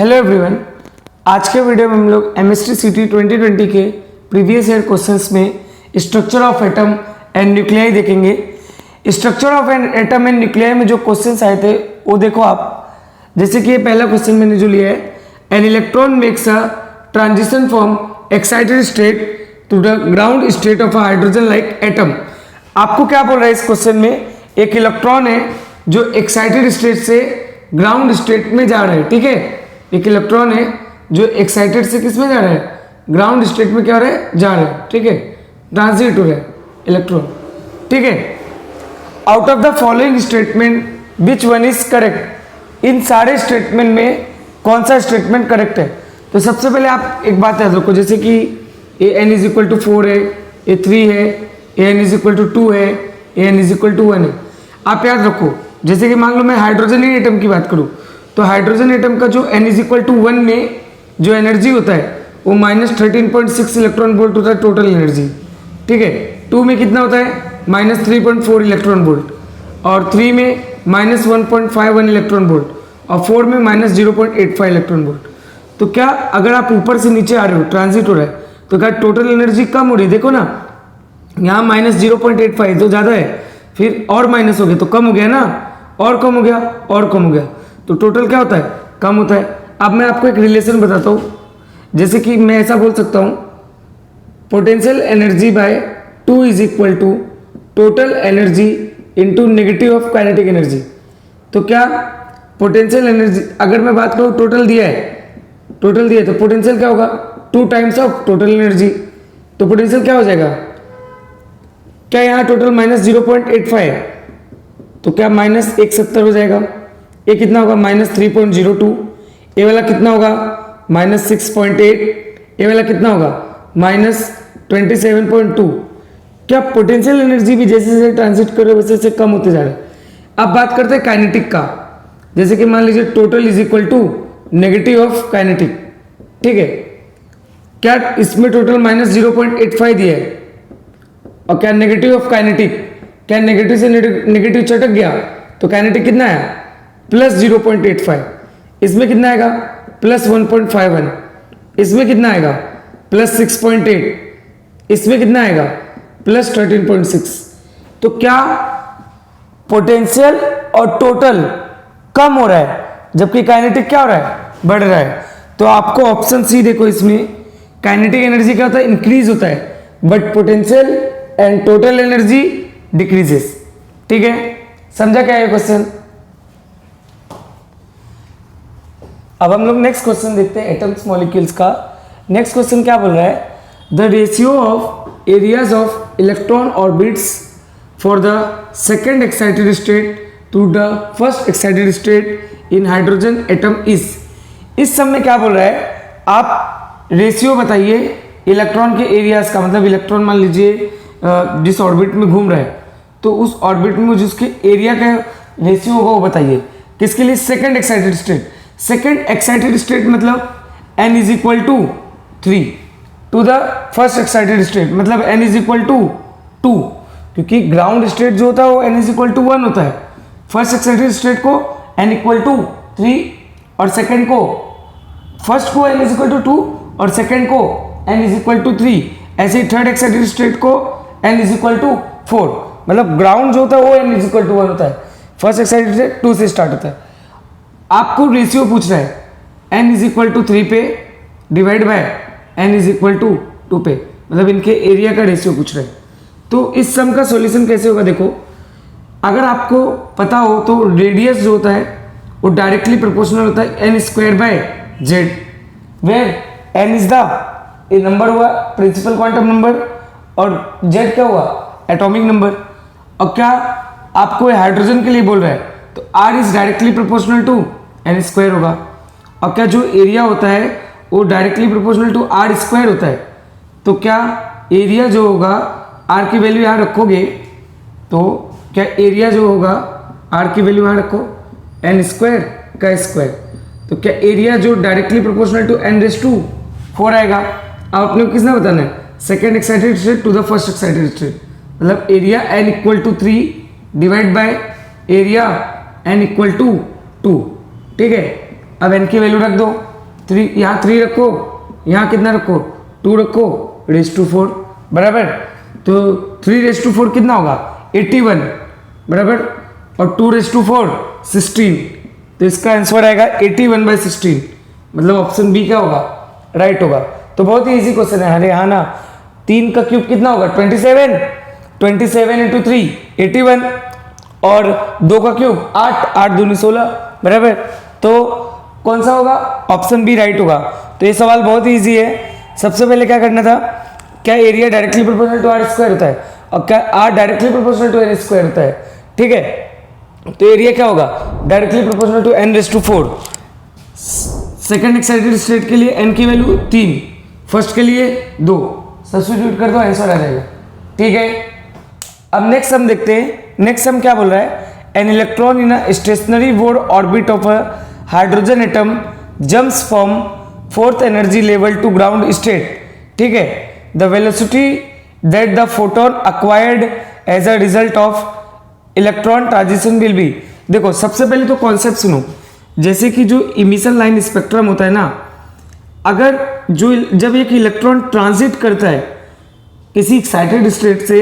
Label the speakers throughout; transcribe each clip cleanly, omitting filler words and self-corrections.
Speaker 1: Hello everyone, आज के video में हम लोग एमएसटी सीटी 2020 के प्रीवियस ईयर क्वेश्चंस में structure of atom and nuclei देखेंगे। Structure of an atom and nuclei में जो क्वेश्चंस आए थे वो देखो आप। जैसे कि ये पहला क्वेश्चन मैंने जो लिया है, an electron makes a transition from excited state to the ground state of a hydrogen like atom. आपको क्या बोल रहा है इस क्वेश्चन में, एक इलेक्ट्रॉन है जो एक्साइटेड स्टेट से ग्राउंड स्टेट में जा रहा है। ठीक है, एक इलेक्ट्रॉन है जो एक्साइटेड से किस में जा रहा है, ग्राउंड स्टेट में क्या हो रहा है, जा रहा है। ठीक है, ट्रांजिट हो रहा है इलेक्ट्रॉन। ठीक है, out of the following statement which one is correct, इन सारे स्टेटमेंट में कौन सा स्टेटमेंट करेक्ट है। तो सबसे पहले आप एक बात याद रखो, जैसे कि A N is equal to 4 है, ए 3 है, A N is equal to 2 है, A N is equal to 1 है। आप याद रखो, जैसे कि मान लो मैं हाइड्रोजन एटम की बात करूं तो हाइड्रोजन एटम का जो n इज इक्वल टू 1 में जो एनर्जी होता है वो -13.6 इलेक्ट्रॉन वोल्ट होता है टोटल एनर्जी। ठीक है, 2 में कितना होता है -3.4 इलेक्ट्रॉन वोल्ट, और 3 में -1.51 इलेक्ट्रॉन वोल्ट, और 4 में -0.85 इलेक्ट्रॉन वोल्ट। तो क्या अगर आप ऊपर से नीचे आ रहे हो, ट्रांजिट हो रहा है, तो क्या टोटल एनर्जी कम हो रही है। देखो ना, यहाँ -0.85 तो ज़्यादा है, फिर और माइनस हो गया तो कम हो गया ना, और कम हो गया और कम हो गया, तो टोटल क्या होता है, कम होता है। अब मैं आपको एक रिलेशन बताता हूँ, जैसे कि मैं ऐसा बोल सकता हूँ, potential energy by 2 is equal to total energy into negative of kinetic energy. तो क्या पोटेंशियल एनर्जी, अगर मैं बात करूँ टोटल दिया है, टोटल दिया है तो पोटेंशियल क्या होगा 2 टाइम्स ऑफ टोटल एनर्जी। तो पोटेंशियल क्या हो जाएगा, क्या यहाँ टोटल -0.85 है तो क्या -170 हो जाएगा। ये कितना होगा -3.02, ये वाला कितना होगा -6.8, ये वाला कितना होगा -27.2। क्या पोटेंशियल एनर्जी भी जैसे जैसे ट्रांजिट कर रहे हो वैसे वैसे कम होते जा रहा है। अब बात करते हैं काइनेटिक का, जैसे कि मान लीजिए total is equal to negative of kinetic. ठीक है, क्या इसमें टोटल -0.85 दिया है, और क्या नेगेटिव ऑफ काइनेटिक, क्या नेगेटिव से नेगेटिव चटक गया तो काइनेटिक कितना है +0.85। इसमें कितना आएगा +1.51, इसमें कितना आएगा +6.8, इसमें कितना आएगा +13.6। तो क्या पोटेंशियल और टोटल कम हो रहा है जबकि काइनेटिक क्या हो रहा है, बढ़ रहा है। तो आपको ऑप्शन सी देखो, इसमें काइनेटिक एनर्जी क्या होता है, इंक्रीज होता है, but potential and total energy decreases. ठीक है, समझा क्या है क्वेश्चन। अब हम लोग नेक्स्ट क्वेश्चन देखते हैं एटम्स मॉलिक्यूल्स का। नेक्स्ट क्वेश्चन क्या बोल रहा है, the ratio of areas of electron orbits for the second excited state to the first excited state in hydrogen atom is. इस सब में क्या बोल रहा है, आप रेशियो बताइए इलेक्ट्रॉन के एरियाज का, मतलब इलेक्ट्रॉन मान लीजिए जिस ऑर्बिट में घूम रहा है तो उस ऑर्बिट में जिसके एरिया का रेशियो होगा वो बताइए। किसके लिए, second excited state. Second excited state मतलब n is equal to 3 to the first excited state मतलब n इज इक्वल टू 2, क्योंकि ग्राउंड स्टेट जो होता है वो n इज इक्वल टू 1 होता है। फर्स्ट एक्साइटेड स्टेट को n इक्वल टू 3 और सेकेंड को, फर्स्ट को n इज इक्वल टू 2 और सेकेंड को n इज इक्वल टू 3। ऐसे ही थर्ड एक्साइटेड स्टेट को n इज इक्वल टू 4, मतलब ग्राउंड जो होता है वो n इज इक्वल टू 1 होता है, फर्स्ट एक्साइटेड स्टेट 2 से स्टार्ट होता है। आपको रेशियो पूछ रहा है n इज इक्वल टू 3 पे divide by n is equal to 2 पे, मतलब इनके एरिया का रेशियो पूछ रहा है। तो इस सम का सॉल्यूशन कैसे होगा, देखो अगर आपको पता हो तो रेडियस जो होता है वो डायरेक्टली प्रोपोर्शनल होता है n² by z, where n is the number हुआ प्रिंसिपल क्वांटम नंबर और z क्या हुआ एटॉमिक नंबर। और क्या आपको हाइड्रोजन के लिए बोल रहा है तो r is directly proportional to n² होगा, और क्या जो एरिया होता है वो डायरेक्टली प्रोपोर्शनल टू r² होता है। तो क्या एरिया जो होगा, r की वैल्यू यहाँ रखोगे तो क्या एरिया जो होगा r की वैल्यू यहाँ रखो n² का स्क्वायर, तो क्या एरिया जो डायरेक्टली प्रोपोर्शनल टू n⁴ आएगा। अब अपने को किसने बताना है, second excited state to the first excited state, मतलब area n equal to 3 divide by area n equal to 2। ठीक है, अब n की वैल्यू रख दो, 3, यहाँ 3 रखो, यहाँ कितना रखो 2 रखो, रेस टू 4 बराबर। तो 3 रेस टू 4 कितना होगा 81 बराबर, और 2 रेस टू 4 16। तो इसका आंसर आएगा 81/16, मतलब ऑप्शन बी क्या होगा राइट होगा। तो बहुत ही इजी क्वेश्चन है। अरे हाँ ना, 3 का क्यूब कितना होगा 27, 27 इंटू 3 81, और 2 का क्यूब 8, 8 दूनी 16 बराबर। तो कौन सा होगा ऑप्शन बी राइट होगा। तो ये सवाल बहुत ही ईजी है। सबसे पहले क्या करना था, क्या area directly proportional to r square होता है, और क्या r directly proportional to n square होता है, ठीक है। तो एरिया क्या होगा directly proportional to n raise to 4। Second excited state के लिए एन की वैल्यू 3, फर्स्ट के लिए 2, सब्स्टिट्यूट कर दो आंसर आ जाएगा, ठीक है। अब नेक्स्ट हम देखते हैं, नेक्स्ट हम क्या बोल रहा है, an electron in a stationary Bohr orbit of a hydrogen atom jumps from 4th energy level to ground state, ठीक है। The velocity that the photon acquired as a result of electron transition will be. देखो सबसे पहले तो concept सुनो, जैसे कि जो इमिशन लाइन स्पेक्ट्रम होता है ना, अगर जो जब एक इलेक्ट्रॉन ट्रांजिट करता है किसी एक्साइटेड स्टेट से,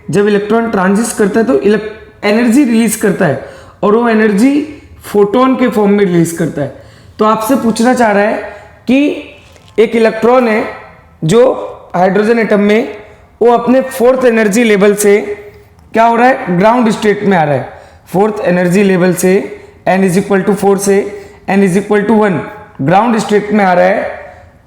Speaker 1: जब इलेक्ट्रॉन ट्रांजिट करता है तो एनर्जी रिलीज करता है, और वो एनर्जी फोटोन के फॉर्म में रिलीज करता है। तो आपसे पूछना चाह रहा है कि एक इलेक्ट्रॉन है जो हाइड्रोजन एटम में, वो अपने 4th एनर्जी लेवल से क्या हो रहा है ग्राउंड स्टेट में आ रहा है। 4th एनर्जी लेवल से n इज इक्वल टू 4 से n is equal to 1 ground state में आ रहा है,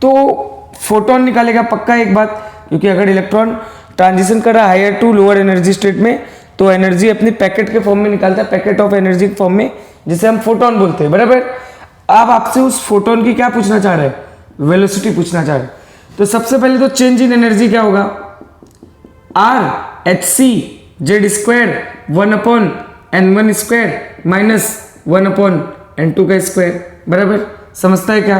Speaker 1: तो फोटोन निकालेगा पक्का एक बात, क्योंकि अगर इलेक्ट्रॉन ट्रांजिशन कर रहा है higher to lower energy state में, तो एनर्जी अपनी पैकेट के फॉर्म में निकालता है, पैकेट ऑफ एनर्जी के फॉर्म में, जिसे हम फोटोन बोलते हैं बराबर। आप आपसे उस फोटोन की क्या पूछना चाह रहे हैं, वेलोसिटी पूछना चाह रहे हैं। तो सबसे पहले तो चेंज इन एनर्जी क्या होगा, R H C Z square 1/n1 square minus 1/n2 का स्क्वायर बराबर। समझता है क्या।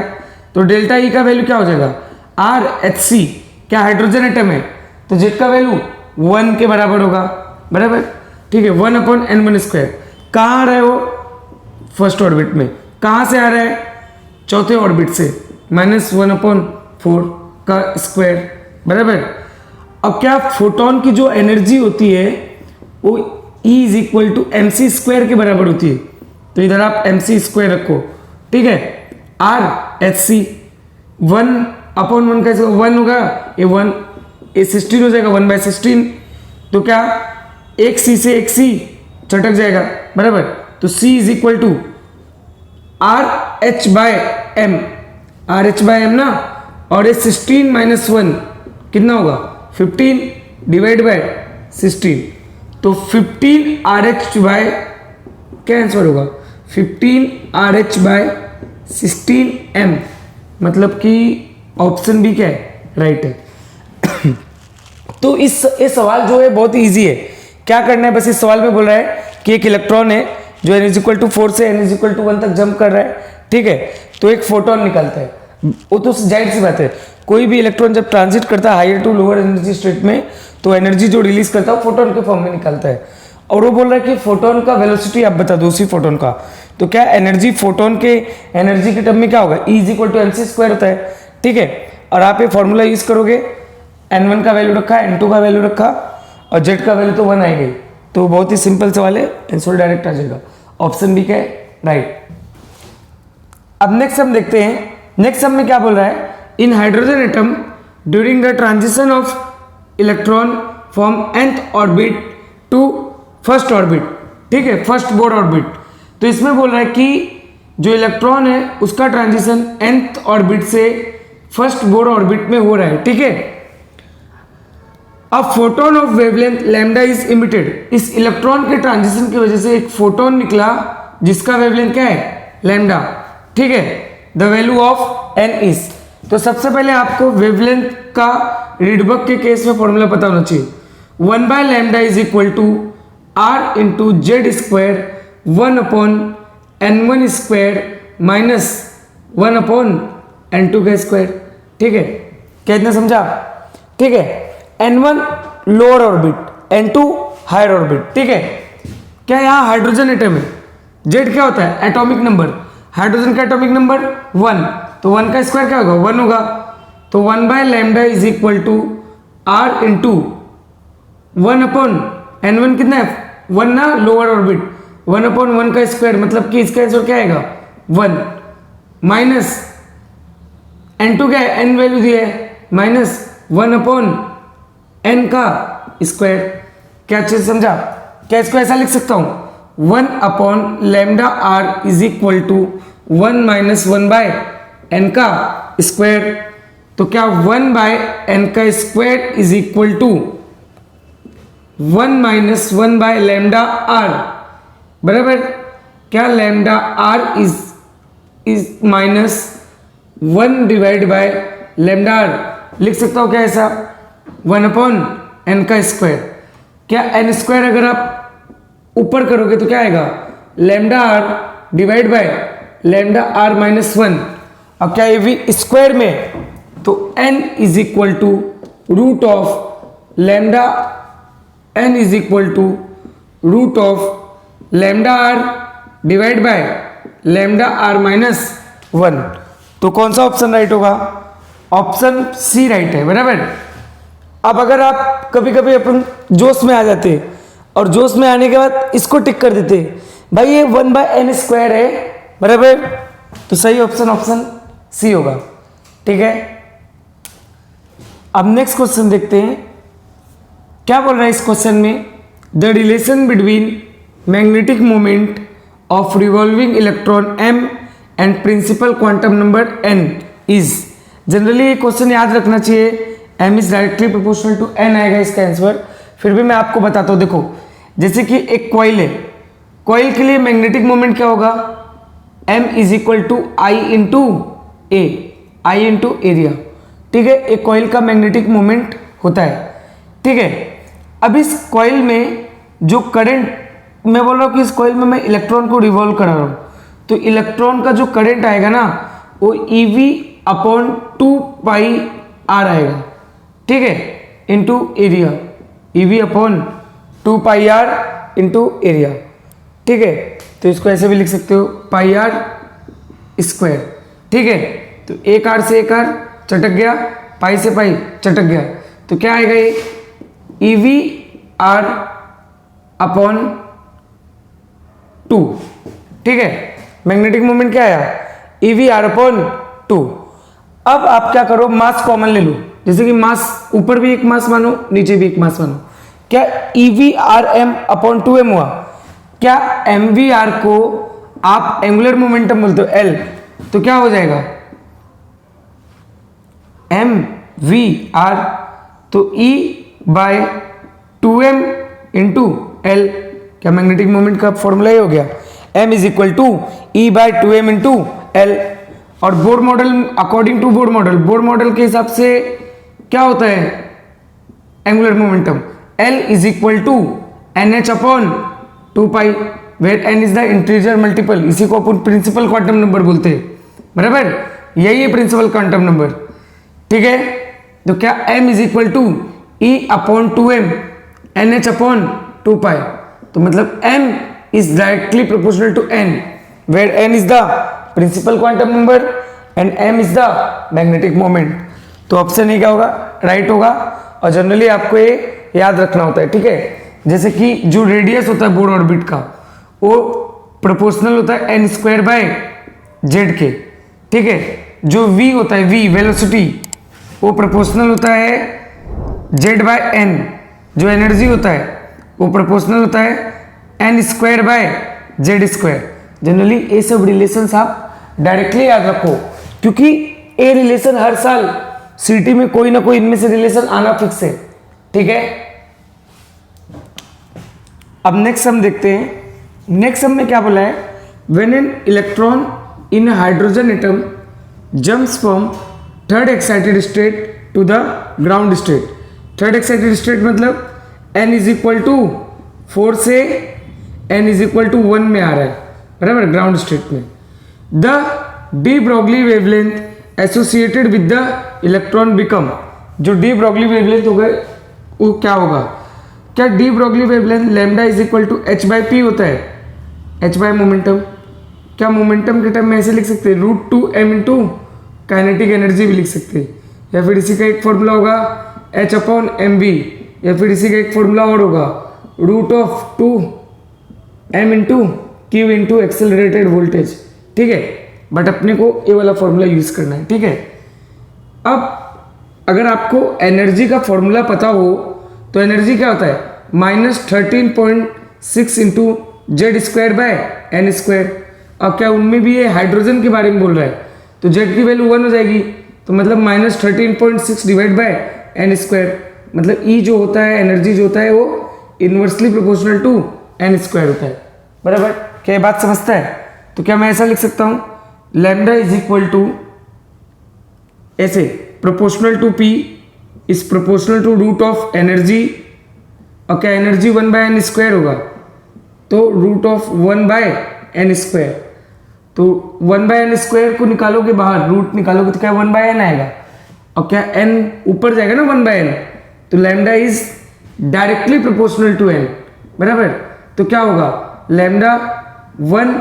Speaker 1: तो डेल्टा ई का वैल्यू क्या हो जाएगा, आर एच सी क्या हाइड्रोजन एटम है, तो जेड का वैल्यू 1 के बराबर होगा बराबर, ठीक है। 1/n1 स्क्वायर कहाँ आ रहा है वो फर्स्ट ऑर्बिट में, कहाँ से आ रहा है चौथे ऑर्बिट से, माइनस 1/4 का स्क्वायर बराबर। अब क्या फोटोन की जो एनर्जी होती है वो E is equal to M C square के बराबर होती है, तो इधर आप एम सी स्क्वायर रखो, ठीक है। आर एच सी 1/1 कैसे 1 होगा, ये 1 ये 16 हो जाएगा 1/16, तो क्या एक सी से एक सी चटक जाएगा बराबर। तो C is equal to R H by M, R H by M ना, और ये 16 माइनस 1 कितना होगा 15 डिवाइड बाय 16, तो 15 आर एच बाय क्या आंसर होगा 15 आर एच बाय 16 एम, मतलब कि ऑप्शन बी क्या है राइट है। तो ये सवाल जो है बहुत इजी है। क्या करना है, बस इस सवाल में बोल रहा है कि एक इलेक्ट्रॉन है जो n इज इक्वल टू 4 से n इज इक्वल टू 1 तक जंप कर रहा है, ठीक है। तो एक फोटोन निकलता है, वो तो जाहिर सी बात है, कोई भी इलेक्ट्रॉन जब ट्रांजिट करता है higher to lower energy state में, तो एनर्जी जो रिलीज करता है वो फोटोन के फॉर्म में निकलता है। और वो बोल रहा है कि फोटोन का वेलोसिटी आप बता दो उसी फोटोन का, तो क्या एनर्जी फोटोन के एनर्जी के टर्म में क्या होगा E is equal to M C square होता है, ठीक है। और आप ये फॉर्मूला यूज करोगे, n1 का वैल्यू रखा, n2 का वैल्यू रखा, और z का वैल्यू तो 1 आई गई, तो बहुत ही सिंपल सवाल है, आंसर डायरेक्ट आ जाएगा, ऑप्शन बी का है राइट। अब नेक्स्ट हम देखते हैं, नेक्स्ट हम में क्या बोल रहा है, in hydrogen atom during the transition of electron from nth orbit to first orbit, ठीक है, फर्स्ट बोर्ड ऑर्बिट। तो इसमें बोल रहा है कि जो इलेक्ट्रॉन है उसका ट्रांजिशन nth ऑर्बिट से फर्स्ट बोर्ड ऑर्बिट में हो रहा है, ठीक है। अब photon of wavelength lambda is emitted, इस इलेक्ट्रॉन के ट्रांजिशन की वजह से एक फोटोन निकला जिसका वेवलेंथ क्या है लैम्डा, ठीक है। The value of n is, तो सबसे पहले आपको वेवलेंथ का रीडबर्ग के केस में फॉर्मूला पता होना चाहिए, 1/λ is equal to r into Z square 1/n1 square minus 1/n2 का स्क्वायर, ठीक है। क्या इतना समझा, ठीक है। n1 lower orbit, n2 higher orbit, ठीक है। क्या यहाँ हाइड्रोजन एटम है, जेड क्या होता है एटॉमिक नंबर, हाइड्रोजन का एटॉमिक नंबर 1, तो 1 का स्क्वायर क्या होगा 1 होगा, तो 1 by lambda is equal to R into 1 upon n1 कितना है 1 ना, लोअर ऑर्बिट, 1 अपॉन 1 का स्क्वायर मतलब कि इसका आंसर क्या आएगा 1 माइनस n2 क्या है n वैल्यू दी है माइनस 1 अपॉन n का स्क्वायर। क्या अच्छे से समझा? क्या इसको ऐसा लिख सकता हूं 1 upon lambda R is equal to 1 minus 1 by n का स्क्वायर। तो क्या 1 बाय n का square is equal to 1 minus 1 by lambda R बराबर, क्या lambda R is minus 1 divide by lambda R, लिख सकता हूं क्या ऐसा 1 अपॉन n का स्क्वायर। क्या n स्क्वायर अगर आप ऊपर करोगे तो क्या आएगा lambda R divide by lambda R minus 1। अब क्या ये भी स्क्वायर में, तो n is equal to root of lambda n is equal to root of lambda R divide by lambda R minus 1। तो कौन सा ऑप्शन राइट होगा? ऑप्शन सी राइट है बराबर। अब अगर आप कभी कभी अपन जोश में आ जाते और जोश में आने के बाद इसको टिक कर देते भाई ये 1 बाय n स्क्वायर है बराबर, तो सही ऑप्शन सी होगा। ठीक है, अब नेक्स्ट क्वेश्चन देखते हैं क्या बोल रहा है इस क्वेश्चन में। The relation between magnetic moment of revolving electron m and principal quantum number n is. Generally ये क्वेश्चन याद रखना चाहिए, m is directly proportional to n आएगा इसका आंसर। फिर भी मैं आपको बताता हूँ, देखो जैसे कि एक कॉइल है, कॉइल के लिए मैग्नेटिक मोमेंट क्या होगा m is equal to I into A, I into area. ठीक है, एक कॉइल का मैग्नेटिक मोमेंट होता है। ठीक है, अब इस कॉइल में जो करंट, मैं बोल रहा हूँ कि इस कॉइल में मैं इलेक्ट्रॉन को रिवॉल्व करा रहा हूँ, तो इलेक्ट्रॉन का जो करंट आएगा ना वो EV अपॉन 2 पाई आर आएगा। ठीक है, into area, EV upon 2 pi R into area. ठीक है, तो इसको ऐसे भी लिख सकते हो पाई आर स्क्वायर। ठीक है, तो एक आर से एक आर चटक गया, पाई से पाई चटक गया, तो क्या आएगा ये EV आर अपॉन 2। ठीक है, मैग्नेटिक मोमेंट क्या आया EV आर अपॉन 2। अब आप क्या करो, मास कॉमन ले लो, जैसे कि मास ऊपर भी एक मास मानो नीचे भी एक मास मानो। क्या EV are m upon 2m हुआ? क्या MV r को आप एंगुलर मोमेंटम बोलते हो L, तो क्या हो जाएगा MV r, तो E by 2m into L। क्या मैग्नेटिक मोमेंट का फॉर्मूला ही हो गया m is equal to E by 2m into L। और Bohr model, according to Bohr model के हिसाब से क्या होता है angular momentum L is equal to NH upon 2 pi, where n is the integer multiple. इसी को अपन प्रिंसिपल क्वांटम नंबर बोलते हैं बराबर, यही है प्रिंसिपल क्वांटम नंबर। ठीक है, तो क्या m is equal to E upon 2m NH upon 2 pi, तो मतलब m is directly proportional to n, where n is the principal quantum number and m is the magnetic moment. तो option A क्या होगा right होगा। और generally आपको ये याद रखना होता है। ठीक है, जैसे कि जो रेडियस होता है बोर ऑर्बिट का वो प्रोपोर्शनल होता है n स्क्वायर बाय जेड के। ठीक है, जो v होता है v वेलोसिटी वो प्रोपोर्शनल होता है z बाय n, जो एनर्जी होता है वो प्रोपोर्शनल होता है n square by Z square. Generally ये सब रिलेशंस आप डायरेक्टली याद रखो, क्योंकि ये रिलेशन हर साल सीटी में कोई ना कोई इनमें से रिलेशन आना फिक्स है। ठीक है, अब नेक्स्ट सम देखते हैं। नेक्स्ट सम में क्या बोला है, when an electron in hydrogen atom jumps from third excited state to the ground state. Third excited state मतलब n इज इक्वल टू 4 से n इज इक्वल टू 1 में आ रहा है बराबर, ग्राउंड स्टेट में। The de Broglie wavelength associated with the electron become, जो de Broglie wavelength होगा वो क्या होगा? क्या de Broglie wavelength lambda is equal to h by P होता है, h बाय मोमेंटम। क्या मोमेंटम के टर्म में ऐसे लिख सकते हैं √2m इंटू काइनेटिक एनर्जी भी लिख सकते हैं, या फिर इसी का एक फॉर्मूला होगा H/mv, या फिर इसी का एक फॉर्मूला और होगा √2m into Q into accelerated voltage. ठीक है, बट अपने को ये वाला फॉर्मूला यूज़ करना है। ठीक है, अब अगर आपको एनर्जी का फॉर्मूला पता हो तो एनर्जी क्या होता है -13.6 इंटू Z²/n²। अब क्या उनमें भी ये हाइड्रोजन के बारे में बोल रहा है, तो Z की वैल्यू 1 हो जाएगी, तो मतलब -13.6 डिवाइड बाय n², मतलब E जो होता है, एनर्जी जो होता है वो इन्वर्सली प्रोपोर्शनल टू n² होता है। बराबर, क्या ये बात समझता है? तो क्या मैं ऐसा लिख सकता हूँ लैम्डा इज इक्वल टू ऐसे proportional to P is proportional to root of energy, और क्या एनर्जी 1/n² होगा, तो √1/n²। तो 1/n² को निकालोगे बाहर, रूट निकालोगे तो क्या 1/n आएगा, और क्या n ऊपर जाएगा ना 1/n, तो lambda is directly proportional to n। बराबर, तो क्या होगा लैम्डा 1।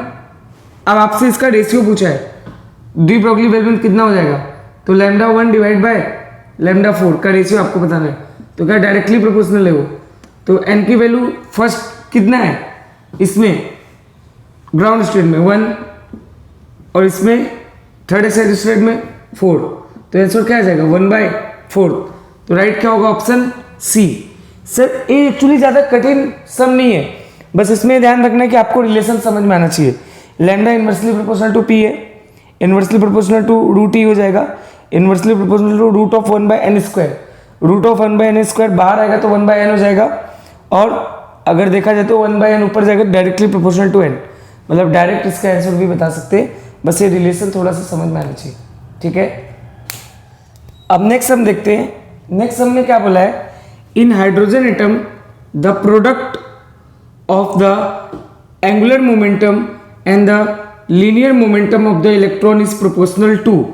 Speaker 1: अब आपसे इसका रेशियो पूछा है, डी ब्रोगली वेवलेंथ कितना हो जाएगा, तो लैम्डा 1 डिवाइड बाय लैम्डा 4 का रेशियो आपको बताना है, तो क्या डायरेक्टली प्रोपोर्शनल है वो। तो n की वैल्यू फर्स्ट कितना है, इसमें ग्राउंड स्टेट में 1 और इसमें थर्ड एक्साइटेड स्टेट में 4, तो आंसर क्या आ जाएगा 1/4। तो राइट क्या होगा ऑप्शन सी। सर ये एक्चुअली ज़्यादा कठिन सम नहीं है, बस इसमें ध्यान रखना है कि आपको रिलेशन समझ में आना चाहिए। Lambda inversely proportional to P है, इन्वर्सली प्रोपोर्शनल टू √E हो जाएगा, inversely proportional to √1/n²। √1/n² बाहर आएगा तो 1/n हो जाएगा, और अगर देखा जाए तो 1/n ऊपर जाएगा, डायरेक्टली प्रोपोर्शनल टू n, मतलब डायरेक्ट इसका आंसर भी बता सकते हैं, बस ये रिलेशन थोड़ा सा समझ में आना चाहिए। ठीक है, अब नेक्स्ट हम देखते हैं। नेक्स्ट सम में क्या बोला है, in hydrogen atom the product of the angular momentum and the linear momentum of the electron is proportional to.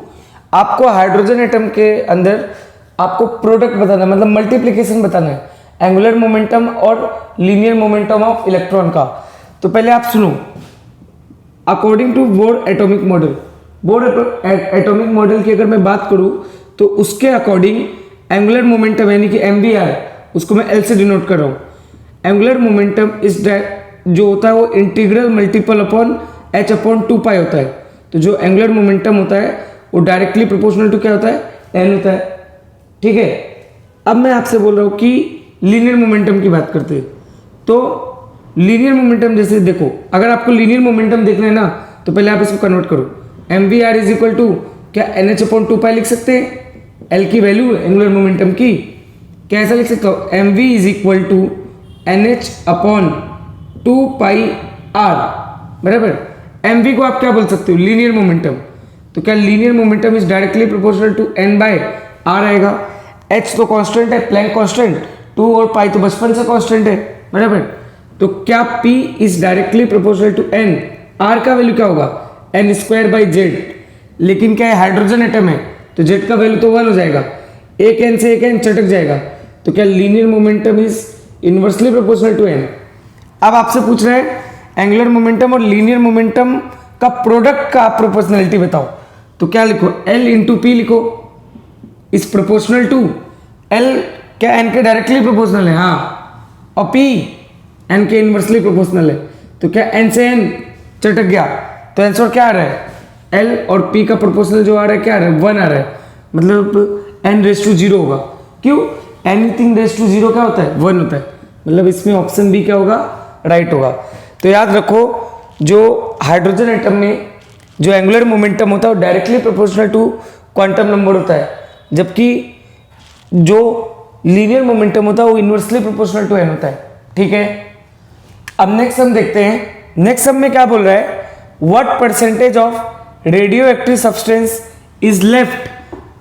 Speaker 1: आपको हाइड्रोजन एटम के अंदर आपको प्रोडक्ट बताना है, मतलब मल्टीप्लिकेशन बताना है एंगुलर मोमेंटम और लीनियर मोमेंटम ऑफ इलेक्ट्रॉन का। तो पहले आप सुनो, according to Bohr atomic model, Bohr atomic model की अगर मैं बात करूं तो उसके अकॉर्डिंग एंगुलर मोमेंटम यानी कि MVR, उसको मैं L से डिनोट कर रहा हूँ। एंगुलर मोमेंटम इस जो होता है वो इंटीग्रल मल्टीपल अपॉन h/2π होता है। तो जो एंगुलर मोमेंटम होता है वो डायरेक्टली प्रोपोर्शनल टू क्या होता है, n होता है। ठीक है, अब मैं आपसे बोल रहा हूँ कि लीनियर मोमेंटम की बात करते हैं। तो लीनियर मोमेंटम जैसे देखो, अगर आपको लीनियर मोमेंटम देखना है ना तो पहले आप इसको कन्वर्ट करो, MVR इज इक्वल टू क्या NH/2π लिख सकते हैं, L की वैल्यू एंगुलर मोमेंटम की, क्या ऐसा लिख सकता हूँ MV is equal to NH/2πr। बराबर, MV को आप क्या बोल सकते हो, लीनियर मोमेंटम। तो क्या linear momentum is directly proportional to n/r आएगा। h तो कांस्टेंट है, प्लैंक कांस्टेंट, 2 और पाई तो बचपन से कांस्टेंट है। बराबर, तो क्या P is directly proportional to n, r का वैल्यू क्या होगा n²/z। लेकिन क्या है हाइड्रोजन एटम है तो z का वैल्यू तो 1 हो जाएगा, एक n से एक n चटक जाएगा। तो क्या linear momentum is inversely proportional to n। अब आपसे पूछ रहे हैं एंगुलर मोमेंटम और लीनियर मोमेंटम का प्रोडक्ट का प्रोपोर्शनलिटी बताओ, तो क्या लिखो L इंटू P लिखो, इज प्रोपोर्शनल टू L क्या n के डायरेक्टली प्रोपोर्शनल है, हाँ, और P n के इन्वर्सली प्रोपोर्शनल है। तो क्या n से n चटक गया, तो आंसर क्या आ रहा है L और P का प्रोपोर्शनल जो आ रहा है क्या आ रहा है 1 आ रहा है, मतलब n⁻0 होगा। क्यों, anything⁻0 क्या होता है 1 होता है, मतलब इसमें ऑप्शन बी क्या होगा राइट होगा। तो याद रखो जो हाइड्रोजन एटम में जो एंगुलर मोमेंटम होता है वो directly proportional to quantum number होता है, जबकि जो लीनियर मोमेंटम होता है वो इन्वर्सली प्रोपोर्शनल टू n होता है। ठीक है, अब नेक्स्ट हम देखते हैं। नेक्स्ट सब में क्या बोल रहा है, what percentage of radio active substance is left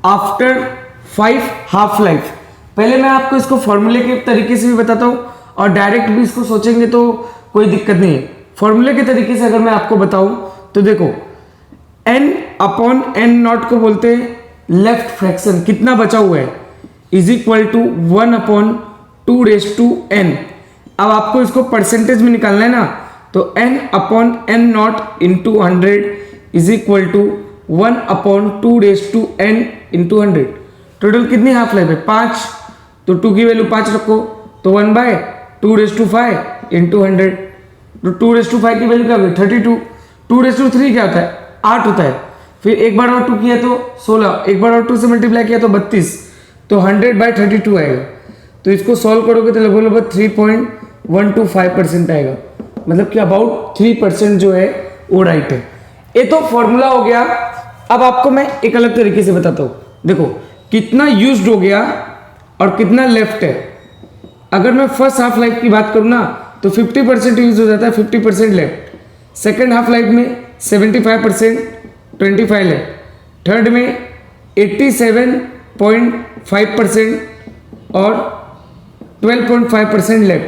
Speaker 1: after 5 half life. पहले मैं आपको इसको फॉर्मूले के तरीके से भी बताता हूँ और डायरेक्ट भी इसको सोचेंगे तो कोई दिक्कत नहीं है। फॉर्मूले के तरीके से अगर मैं आपको बताऊं तो देखो n/n0 को बोलते हैं लेफ्ट फ्रैक्शन, कितना बचा हुआ है, इज इक्वल टू 1/2n। अब आपको इसको परसेंटेज में निकालना है ना, तो n/n0 into 100 is equal to 1/2n into 100। Total कितनी हाफ लाइफ है? 5। तो 2 की वैल्यू 5 रखो, तो 1/2/5 इंटू 100। तो 2/5 की वैल्यू क्या होगी? 32। 2/3 क्या होता है? 8 होता है। फिर एक बार और 2 किया तो 16, एक बार और 2 से मल्टीप्लाई किया तो 32, तो 100/32 आएगा। तो इसको सॉल्व करोगे तो लगभग 3.125% आएगा, मतलब कि अबाउट 3% जो है वो राइट है। ये तो फॉर्मूला हो गया। अब आपको मैं एक अलग तरीके से बताता हूँ। देखो कितना यूज्ड हो गया और कितना लेफ्ट है। अगर मैं फर्स्ट हाफ लाइफ की बात करूँ ना तो 50% यूज हो जाता है, 50% लेफ्ट। सेकेंड हाफ लाइफ में 75%, 25 लेफ्ट। थर्ड में 87.5% और 12.5% लेफ्ट।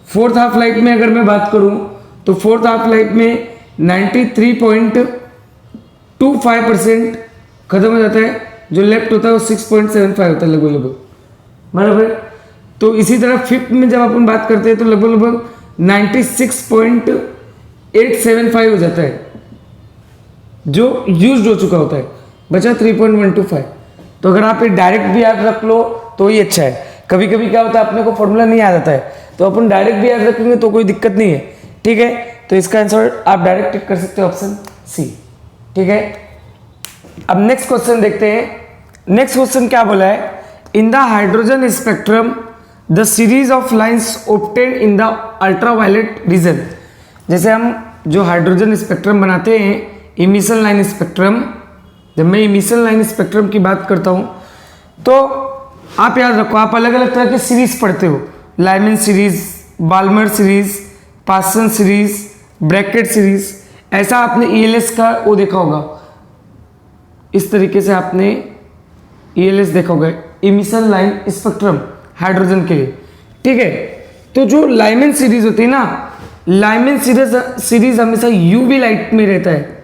Speaker 1: फोर्थ हाफ लाइफ में अगर मैं बात करूं तो फोर्थ हाफ लाइफ में 93.25% खत्म हो जाता है, जो लेफ्ट होता है वो 6.75 होता है लगभग, बराबर। तो इसी तरह फिफ्थ में जब अपन बात करते हैं तो लगभग 96.875 हो जाता है, जो यूज्ड हो चुका होता है, बचा 3.125। तो अगर आप ये डायरेक्ट भी याद रख लो तो ही अच्छा है। कभी कभी क्या होता है अपने को फॉर्मूला नहीं याद आता है, तो अपन डायरेक्ट भी याद रखेंगे तो कोई दिक्कत नहीं है, ठीक है। तो इसका आंसर आप डायरेक्ट टिक कर सकते हो, ऑप्शन सी, ठीक है। अब नेक्स्ट क्वेश्चन देखते हैं। नेक्स्ट क्वेश्चन क्या बोला है? In the hydrogen spectrum the series of lines obtain in the ultraviolet region. जैसे हम जो हाइड्रोजन स्पेक्ट्रम बनाते हैं, इमिशन लाइन स्पेक्ट्रम, जब मैं इमिशन लाइन स्पेक्ट्रम की बात करता हूं तो आप याद रखो, आप अलग अलग तरह के सीरीज पढ़ते हो, लाइमन सीरीज, बाल्मर सीरीज, पासन सीरीज, ब्रैकेट सीरीज। ऐसा आपने ELS का वो देखा होगा, इस तरीके से आपने ELS देखा होगा, इमिशन लाइन स्पेक्ट्रम हाइड्रोजन के लिए, ठीक है। तो जो लाइमन सीरीज होती है ना, लाइमन सीरीज हमेशा UV लाइट में रहता है,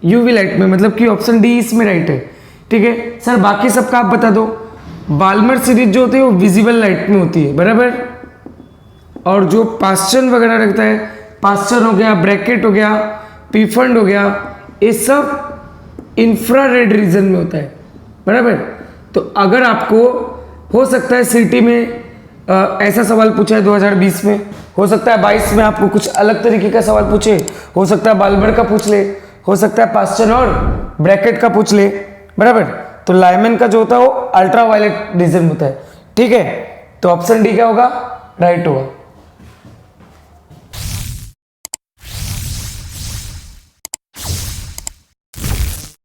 Speaker 1: UV लाइट में, मतलब कि ऑप्शन डी इसमें राइट है, ठीक है। सर बाकी सबका आप बता दो। बाल्मर सीरीज जो होती है वो विजिबल लाइट में होती है, बराबर। और जो पास्चन वगैरह रखता है, पास्चन हो गया, ब्रैकेट हो गया, पीफंड हो गया, ये सब इंफ्रारेड रीजन में होता है, बराबर। तो अगर आपको हो सकता है सिटी में ऐसा सवाल पूछा है 2020 में, हो सकता है 22 में आपको कुछ अलग तरीके का सवाल पूछे, हो सकता है बाल्मर का पूछ ले, हो सकता है पास्चन और ब्रैकेट का पूछ ले, बराबर। तो लाइमन का जो होता है वो अल्ट्रावायलेट रीजन होता है, ठीक है। तो ऑप्शन डी क्या होगा? राइट होगा।